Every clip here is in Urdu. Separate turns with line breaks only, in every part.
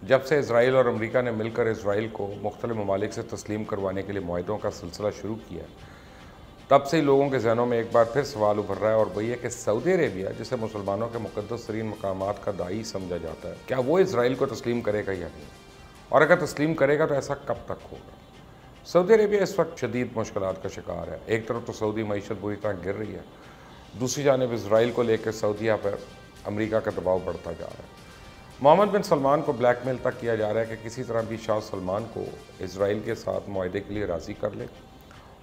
جب سے اسرائیل اور امریکہ نے مل کر اسرائیل کو مختلف ممالک سے تسلیم کروانے کے لیے معاہدوں کا سلسلہ شروع کیا تب سے ہی لوگوں کے ذہنوں میں ایک بار پھر سوال ابھر رہا ہے، اور وہ یہ کہ سعودی عربیہ جسے مسلمانوں کے مقدس ترین مقامات کا داعی سمجھا جاتا ہے، کیا وہ اسرائیل کو تسلیم کرے گا یا نہیں؟ اور اگر تسلیم کرے گا تو ایسا کب تک ہوگا؟ سعودی عربیہ اس وقت شدید مشکلات کا شکار ہے۔ ایک طرف تو سعودی معیشت بری طرح گر رہی ہے، دوسری جانب اسرائیل کو لے کے سعودیہ پر امریکہ کا دباؤ بڑھتا جا رہا ہے۔ محمد بن سلمان کو بلیک میل تک کیا جا رہا ہے کہ کسی طرح بھی شاہ سلمان کو اسرائیل کے ساتھ معاہدے کے لیے راضی کر لے،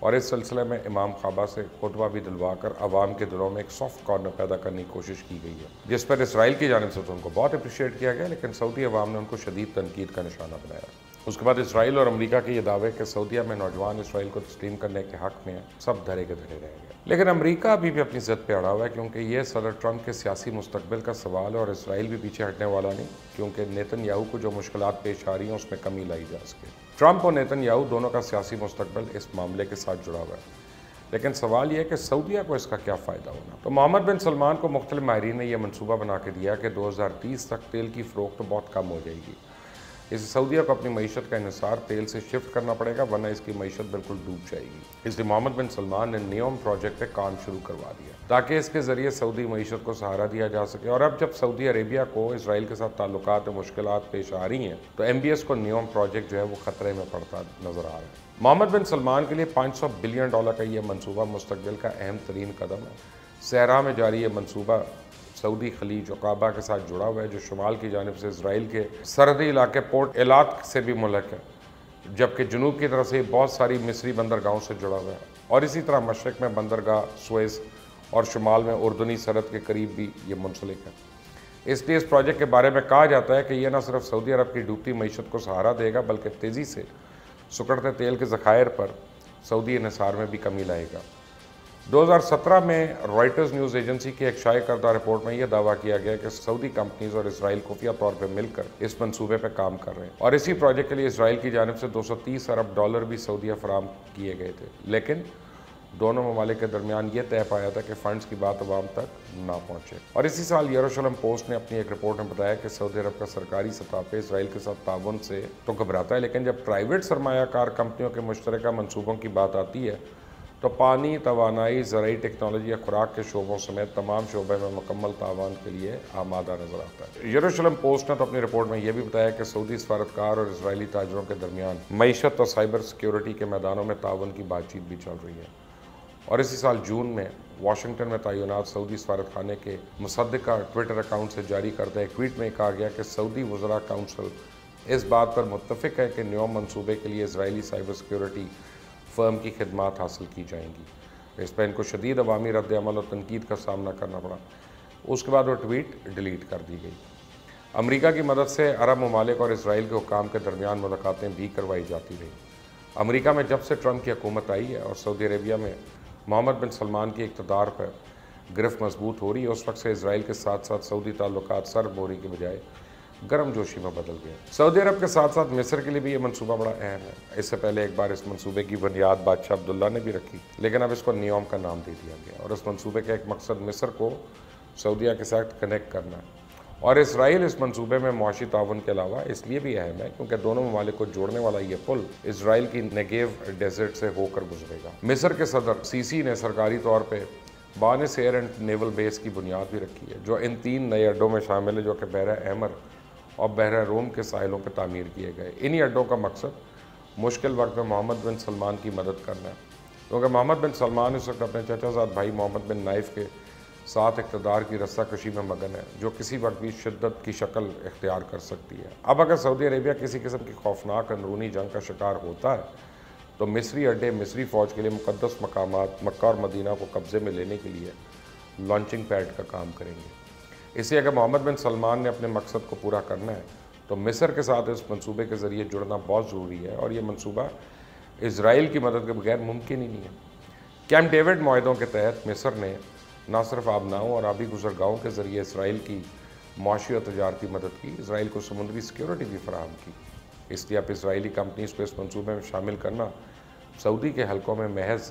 اور اس سلسلے میں امام کعبہ سے خطبہ بھی دلوا کر عوام کے دلوں میں ایک سافٹ کارنر پیدا کرنے کی کوشش کی گئی ہے، جس پر اسرائیل کی جانب سے تو ان کو بہت اپریشیٹ کیا گیا، لیکن سعودی عوام نے ان کو شدید تنقید کا نشانہ بنایا۔ اس کے بعد اسرائیل اور امریکہ کے یہ دعوے کہ سعودیہ میں نوجوان اسرائیل کو تسلیم کرنے کے حق میں ہیں، سب دھرے کے دھرے رہ گئے۔ لیکن امریکہ ابھی بھی اپنی ضد پہ اڑا ہوا ہے، کیونکہ یہ صدر ٹرمپ کے سیاسی مستقبل کا سوال ہے، اور اسرائیل بھی پیچھے ہٹنے والا نہیں، کیونکہ نیتن یاہو کو جو مشکلات پیش آ رہی ہیں اس میں کمی لائی جا سکے۔ ٹرمپ اور نیتن یاہو دونوں کا سیاسی مستقبل اس معاملے کے ساتھ جڑا ہوا ہے، لیکن سوال یہ ہے کہ سعودیہ کو اس کا کیا فائدہ ہونا؟ تو محمد بن سلمان کو مختلف ماہرین نے یہ منصوبہ بنا کے دیا کہ 2030 تک تیل کی فروخت تو بہت کم ہو جائے گی۔ اس سے سعودیہ کو اپنی معیشت کا انحصار تیل سے شفٹ کرنا پڑے گا، ورنہ اس کی معیشت بالکل ڈوب جائے گی۔ اس لیے محمد بن سلمان نے نیوم پروجیکٹ پہ کام شروع کروا دیا تاکہ اس کے ذریعے سعودی معیشت کو سہارا دیا جا سکے۔ اور اب جب سعودی عربیہ کو اسرائیل کے ساتھ تعلقات میں مشکلات پیش آ رہی ہیں تو MBS کو نیوم پروجیکٹ جو ہے وہ خطرے میں پڑتا نظر آ رہا ہے۔ محمد بن سلمان کے لیے $500 بلین کا یہ منصوبہ مستقبل کا اہم ترین قدم ہے۔ صحرا میں جاری یہ منصوبہ سعودی خلیج و کعبہ کے ساتھ جڑا ہوا ہے، جو شمال کی جانب سے اسرائیل کے سرحدی علاقے پورٹ ایلات سے بھی ملک ہے، جبکہ جنوب کی طرف سے بہت ساری مصری بندرگاہوں سے جڑا ہوا ہے، اور اسی طرح مشرق میں بندرگاہ سوئز اور شمال میں اردنی سرحد کے قریب بھی یہ منسلک ہے۔ اس لیے اس پروجیکٹ کے بارے میں کہا جاتا ہے کہ یہ نہ صرف سعودی عرب کی ڈوبتی معیشت کو سہارا دے گا، بلکہ تیزی سے سکڑتے تیل کے ذخائر پر سعودی انحصار میں بھی کمی لائے گا۔ 2017 میں رائٹرز نیوز ایجنسی کی ایک شائع کردہ رپورٹ میں یہ دعویٰ کیا گیا کہ سعودی کمپنیز اور اسرائیل خفیہ طور پر مل کر اس منصوبے پر کام کر رہے ہیں، اور اسی پروجیکٹ کے لیے اسرائیل کی جانب سے $230 ارب بھی سعودیہ فراہم کیے گئے تھے، لیکن دونوں ممالک کے درمیان یہ طے پایا تھا کہ فنڈز کی بات عوام تک نہ پہنچے۔ اور اسی سال یروشلم پوسٹ نے اپنی ایک رپورٹ میں بتایا کہ سعودی عرب کا سرکاری سطح پہ اسرائیل کے ساتھ تعاون سے تو گھبراتا ہے، لیکن جب پرائیویٹ سرمایہ کار کمپنیوں کے مشترکہ منصوبوں کی بات آتی ہے تو پانی، توانائی، زرعی ٹیکنالوجی یا خوراک کے شعبوں سمیت تمام شعبے میں مکمل تعاون کے لیے آمادہ نظر آتا ہے۔ یروشلم پوسٹ نے تو اپنی رپورٹ میں یہ بھی بتایا کہ سعودی سفارتکار اور اسرائیلی تاجروں کے درمیان معیشت اور سائبر سیکیورٹی کے میدانوں میں تعاون کی بات چیت بھی چل رہی ہے۔ اور اسی سال جون میں واشنگٹن میں تعینات سعودی سفارتخانے کے مصدقہ ٹویٹر اکاؤنٹ سے جاری کردہ ایک ٹویٹ میں کہا گیا کہ سعودی وزراء کونسل اس بات پر متفق ہے کہ نیوم منصوبے کے لیے اسرائیلی سائبر سیکیورٹی فرم کی خدمات حاصل کی جائیں گی۔ اس پہ ان کو شدید عوامی رد عمل اور تنقید کا سامنا کرنا پڑا۔ اس کے بعد وہ ٹویٹ ڈیلیٹ کر دی گئی۔ امریکہ کی مدد سے عرب ممالک اور اسرائیل کے حکام کے درمیان ملاقاتیں بھی کروائی جاتی رہیں۔ امریکہ میں جب سے ٹرمپ کی حکومت آئی ہے اور سعودی عربیہ میں محمد بن سلمان کی اقتدار پر گرفت مضبوط ہو رہی ہے، اس وقت سے اسرائیل کے ساتھ ساتھ سعودی تعلقات سر بوری کے بجائے گرم جوشی میں بدل گئے۔ سعودی عرب کے ساتھ ساتھ مصر کے لیے بھی یہ منصوبہ بڑا اہم ہے۔ اس سے پہلے ایک بار اس منصوبے کی بنیاد بادشاہ عبداللہ نے بھی رکھی، لیکن اب اس کو نیوم کا نام دے دیا گیا، اور اس منصوبے کا ایک مقصد مصر کو سعودیہ کے ساتھ کنیکٹ کرنا ہے۔ اور اسرائیل اس منصوبے میں معاشی تعاون کے علاوہ اس لیے بھی اہم ہے کیونکہ دونوں ممالک کو جوڑنے والا یہ پل اسرائیل کی نیگیو ڈیزرٹ سے ہو کر گزرے گا۔ مصر کے صدر سیسی نے سرکاری طور پہ بانس ایئر اینڈ نیول بیس کی بنیاد بھی رکھی ہے، جو ان 3 نئے اڈوں میں شامل ہے، جو کہ بحیرہ احمر اور بحیرہ روم کے ساحلوں پہ تعمیر کیے گئے۔ انہی اڈوں کا مقصد مشکل وقت میں محمد بن سلمان کی مدد کرنا ہے، کیونکہ محمد بن سلمان اس وقت اپنے چچا زاد بھائی محمد بن نائف کے ساتھ اقتدار کی رسہ کشی میں مگن ہے، جو کسی وقت بھی شدت کی شکل اختیار کر سکتی ہے۔ اب اگر سعودی عربیہ کسی قسم کی خوفناک اندرونی جنگ کا شکار ہوتا ہے تو مصری اڈے مصری فوج کے لیے مقدس مقامات مکہ اور مدینہ کو قبضے میں لینے کے لیے لانچنگ پیڈ کا کام کریں گے۔ اس لیے اگر محمد بن سلمان نے اپنے مقصد کو پورا کرنا ہے تو مصر کے ساتھ اس منصوبے کے ذریعے جڑنا بہت ضروری ہے، اور یہ منصوبہ اسرائیل کی مدد کے بغیر ممکن ہی نہیں ہے۔ کیمپ ڈیوڈ معاہدوں کے تحت مصر نے نہ صرف آبناؤں اور آبی گزرگاہوں کے ذریعے اسرائیل کی معاشی اور تجارتی مدد کی، اسرائیل کو سمندری سیکیورٹی بھی فراہم کی۔ اس لیے اب اسرائیلی کمپنیز کو اس منصوبے میں شامل کرنا سعودی کے حلقوں میں محض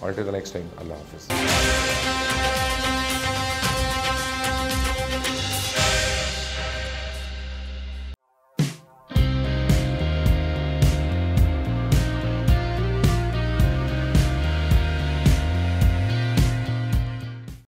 Until the next time, Allah Hafiz.